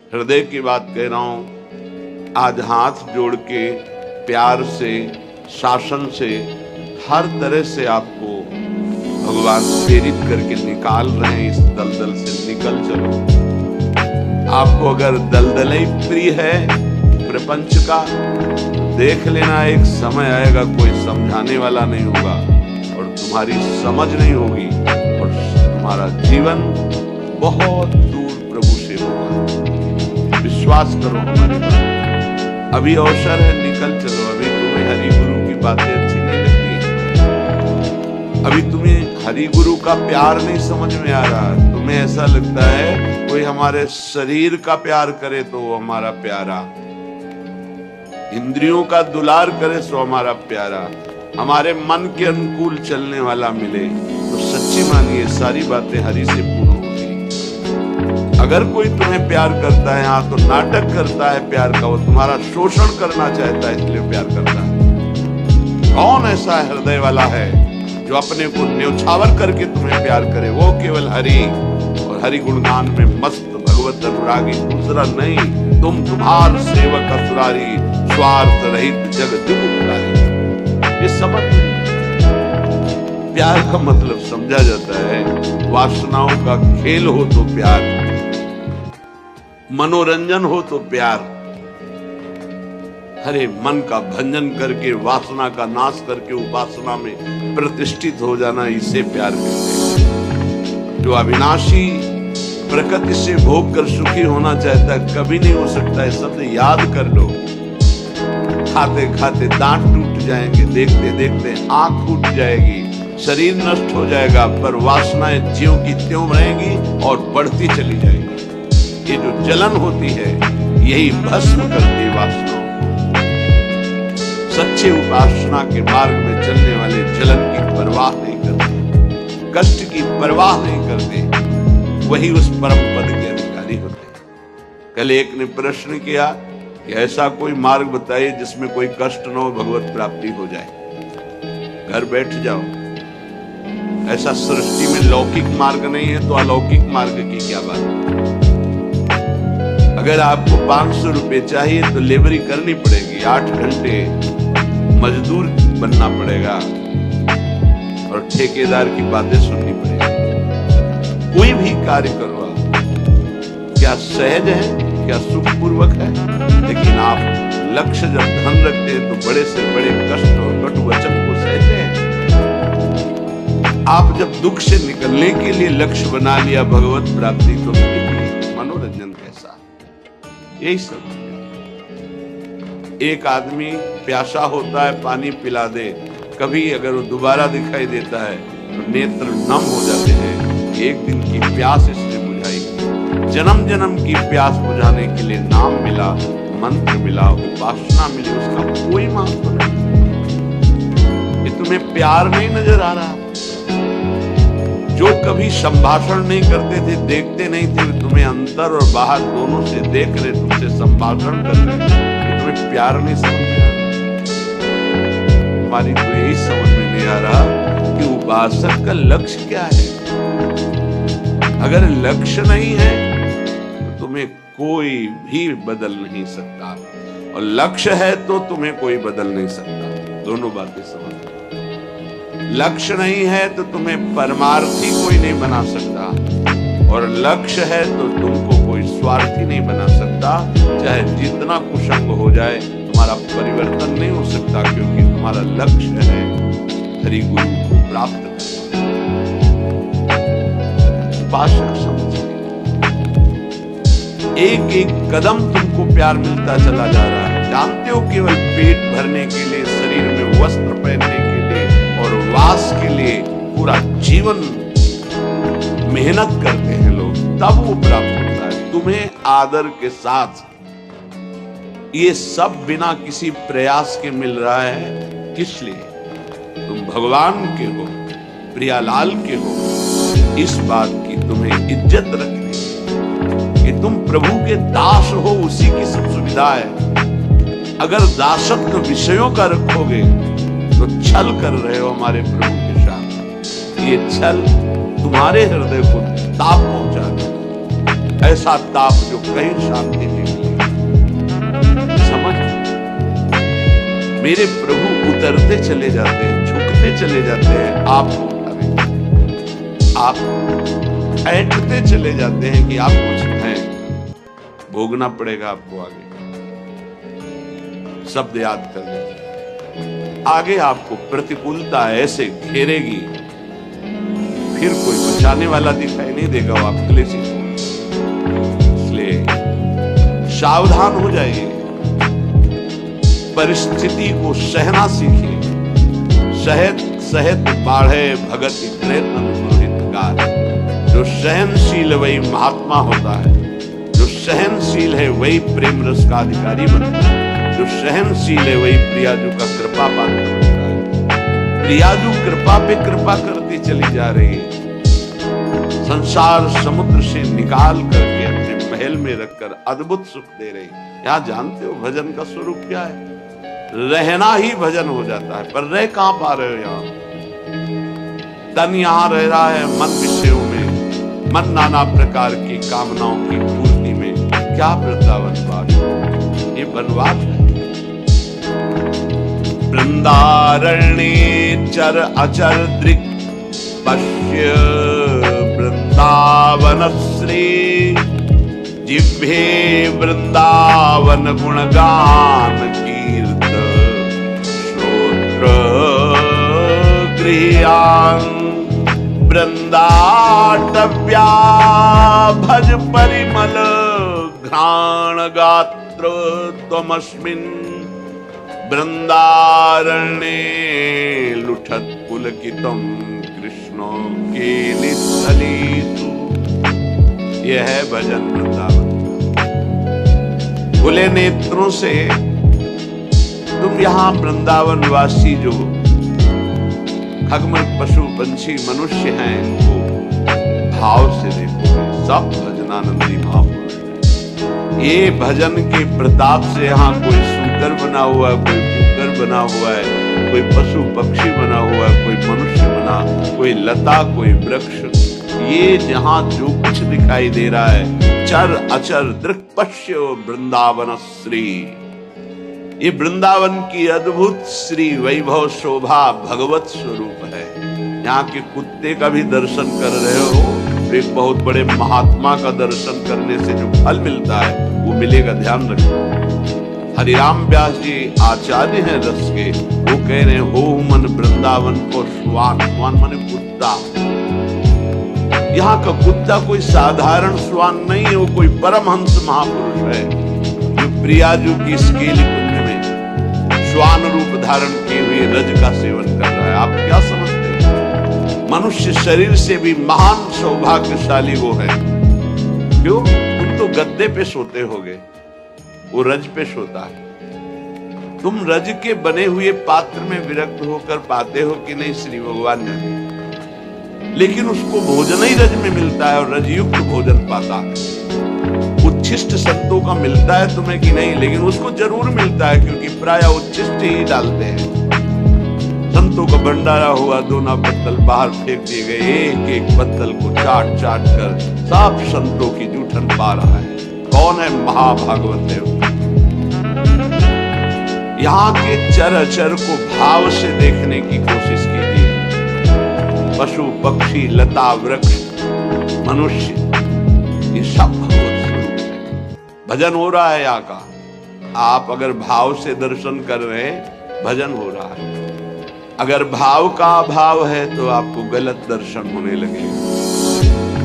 हृदय की बात कह रहा हूं। आज हाथ जोड़ के प्यार से, शासन से, हर तरह से आपको भगवान प्रेरित करके निकाल रहे हैं। इस दलदल से निकल चलो। आपको अगर दलदल ही प्रिय है प्रपंच का, देख लेना एक समय आएगा कोई समझाने वाला नहीं होगा और तुम्हारी समझ नहीं होगी और तुम्हारा जीवन बहुत दूर प्रभु से होगा। विश्वास करो हमारी बात। अभी अवसर है, निकल चलो। अभी तुम्हें हरि गुरु की बातें अच्छी नहीं लगती, अभी तुम्हें हरि गुरु का प्यार नहीं समझ में आ रहा, तुम्हें ऐसा लगता है कोई हमारे शरीर का प्यार करे तो वो हमारा प्यारा, इंद्रियों का दुलार करे सो हमारा प्यारा, हमारे मन के अनुकूल चलने वाला मिले तो सच्ची मानिए सारी बातें हरि से पूर्ण होती। अगर कोई तुम्हें प्यार करता है हाँ तो नाटक करता है प्यार का, वो तुम्हारा शोषण करना चाहता है इसलिए प्यार करता है। कौन ऐसा हृदय वाला है जो अपने को न्यौछावर करके तुम्हें प्यार करे? वो केवल हरि और हरि गुणगान में मस्त भगवत अनुरागी, दूसरा नहीं। तुम तुम्हार सेवक असुरारी, स्वार्थ रहित जग जुगुप्तारी। ये समझ प्यार का मतलब समझा जाता है। वासनाओं का खेल हो तो प्यार, मनोरंजन हो तो प्यार, हरे मन का भंजन करके वासना का नाश करके उपासना में प्रतिष्ठित हो जाना, इसे प्यार कहते हैं। जो अविनाशी प्रकृति से भोग कर सुखी होना चाहता है कभी नहीं हो सकता है। शब्द याद कर लो। खाते खाते दांत टूट जाएंगे, देखते देखते आंख फूट जाएगी, शरीर नष्ट हो जाएगा, पर वासनाएं ज्यों की त्यों रहेंगी और बढ़ती चली जाएगी। ये जो जलन होती है यही भस्म करती है वासनाओं को। सच्चे उपासना के मार्ग में चलने वाले जलन की परवाह नहीं करते, कष्ट की परवाह नहीं करते, वही उस परम पद के अधिकारी होते। कल एक ने प्रश्न किया कि ऐसा कोई मार्ग बताइए जिसमें कोई कष्ट न हो, भगवत प्राप्ति हो जाए। घर बैठ जाओ। ऐसा सृष्टि में लौकिक मार्ग नहीं है तो अलौकिक मार्ग की क्या बात? अगर आपको 500 रुपए चाहिए तो लेबरी करनी पड़ेगी, 8 घंटे मजदूर बनना पड़ेगा और ठेकेदार की बातें सुननी पड़ेगी। कोई भी कार्य करो क्या सहज है, क्या सुखपूर्वक है, लेकिन आप लक्ष्य जब धन रखते हैं तो बड़े से बड़े कष्ट और कटु वचन को सहते हैं। आप जब दुख से निकलने के लिए लक्ष्य बना लिया भगवत प्राप्ति, तो मनोरंजन कैसा? यही सब। एक आदमी प्यासा होता है, पानी पिला दे, कभी अगर वो दोबारा दिखाई देता है तो नेत्र नम हो जाते हैं। एक दिन की प्यास इसने बुझाई, जन्म जन्म की प्यास बुझाने के लिए नाम मिला, मंत्र मिला, उपासना मिली, उसका कोई महत्व नहीं। ये तुम्हें प्यार नहीं नजर आ रहा? जो कभी संभाषण नहीं करते थे, देखते नहीं थे, तुम्हें अंदर और बाहर दोनों से देख रहे, तुमसे संभाषण कर रहे, तुम्हें प्यार नहीं समझ में आ रहा। हमारी तो यही समझ में नहीं आ रहा कि उपासक का लक्ष्य क्या है। अगर लक्ष्य नहीं है तो तुम्हें कोई भी बदल नहीं सकता, और लक्ष्य है तो तुम्हें कोई बदल नहीं सकता। दोनों बातें समझ। लक्ष्य नहीं है तो तुम्हें परमार्थी कोई नहीं बना सकता, और लक्ष्य है तो तुमको कोई स्वार्थी नहीं बना सकता। चाहे जितना कुसंग हो जाए तुम्हारा परिवर्तन नहीं हो सकता, क्योंकि तुम्हारा लक्ष्य है हरि गुरु को प्राप्त करना। उपासक समझ, एक एक कदम तुमको प्यार मिलता चला जा रहा है। जानते हो केवल पेट भरने के लिए, शरीर में वस्त्र पहनने के लिए और वास के लिए पूरा जीवन मेहनत करते हैं लोग, तब वो प्राप्त होता है। तुम्हें आदर के साथ ये सब बिना किसी प्रयास के मिल रहा है। किस लिए? तुम भगवान के हो, प्रियालाल के हो, इस बात की तुम्हें इज्जत रखनी कि तुम प्रभु के दास हो, उसी की सब सुविधा है। अगर दासत्व विषयों का रखोगे तो छल कर रहे हो हमारे प्रभु के साथ। ये छल तुम्हारे हृदय को ताप पहुंचाएगा। ऐसा ताप जो कहीं शांति नहीं मिली। समझ, मेरे प्रभु उतरते चले जाते हैं, झुकते चले जाते हैं, आपको उठाने, आप ऐंठते चले जाते हैं कि आप कुछ हैं, भोगना पड़ेगा आपको आगे। शब्द याद कर लें, आगे आपको प्रतिकूलता ऐसे घेरेगी, फिर कोई बचाने वाला दिखाई नहीं देगा, वो आप क्लेशी। इसलिए सावधान हो जाइए, परिस्थिति को सहना सीखिए। सहत सहत बाढ़े भगत प्रयत्न पुरोहितकार। जो सहनशील वही महात्मा होता है, जो सहनशील है वही प्रेम रस का अधिकारी बनता है, जो सहनशील है वही प्रियाजू का कृपा पात्र होता है। प्रियाजू कृपा पे कृपा करती चली जा रही है, संसार समुद्र से निकाल करके अपने महल में रखकर अद्भुत सुख दे रही। यहाँ जानते हो भजन का स्वरूप क्या है? रहना ही भजन हो जाता है, पर रह कहां पा रहे हो? यहाँ तन यहाँ रह रहा है मन विषयों में, मन नाना प्रकार की कामनाओं की पूर्ति में। क्या वृंदावनवास, ये वनवास है। वृंदारण्ये चर अचर दृक् पश्य वृंदावनश्री। जिह्वे वृंदावन गुणगान कीर्त श्रोत्र गृह्यान्। वृंदाटव्या भज परिमल घ्राण गात्र त्वमस्मिन्। वृंदारण्ये लुठत पुलकितम कृष्णो केलिस्थलीषु। यह है भजन वृंदावन। खुले नेत्रों से तुम यहाँ वृंदावनवासी जो खगमग पशु पंछी मनुष्य हैं, वो भाव से देखोगे, सब भजनानंदी महापुरुष हैं। ये भजन के प्रताप से यहाँ कोई सूकर बना हुआ है, कोई कुकर बना हुआ है, कोई पशु पक्षी बना हुआ है, कोई मनुष्य बना, कोई लता, कोई वृक्ष। ये जहां जो कुछ दिखाई दे रहा है, चर अचर दृक् पश्य वृंदावन श्री। ये वृंदावन की अद्भुत श्री वैभव शोभा भगवत स्वरूप है। यहाँ के कुत्ते का भी दर्शन कर रहे हो, एक बहुत बड़े महात्मा का दर्शन करने से जो फल मिलता है वो मिलेगा, ध्यान रखो। हरिराम व्यास जी आचार्य हैं रस के, वो कह रहे हो मन वृंदावन को श्वान। श्वान माने कुत्ता। यहाँ का कुत्ता कोई साधारण श्वान नहीं है, वो कोई परमहंस महापुरुष है जो प्रियाजू की स्केली कुंज में श्वान रूप धारण किए हुए रज का सेवन कर रहा है। आप क्या समझते हैं? मनुष्य शरीर से भी महान सौभाग्यशाली वो है। क्यों? तुम तो गद्दे पे सोते होगे, वो रज पे सोता है। तुम रज के बने हुए पात्र में विरक्त होकर पाते हो कि नहीं श्री भगवान ने, लेकिन उसको भोजन ही रज में मिलता है और रजयुक्त भोजन पाता है। उच्छिष्ट संतों का मिलता है तुम्हें कि नहीं, लेकिन उसको जरूर मिलता है, क्योंकि प्राय उच्छिष्ट ही डालते हैं। संतों का भंडारा हुआ, दोना पत्तल बाहर फेंक दिए गए, एक एक पत्तल को चाट चाट कर सब संतों की जूठन पा रहा है। कौन है? महाभागवत देव। यहाँ के चर अचर को भाव से देखने की कोशिश कीजिए। पशु पक्षी लता वृक्ष मनुष्य, ये सब भगवत स्वरूप है। भजन हो रहा है यहाँ का। आप अगर भाव से दर्शन कर रहे हैं, भजन हो रहा है। अगर भाव का अभाव है तो आपको गलत दर्शन होने लगेगा।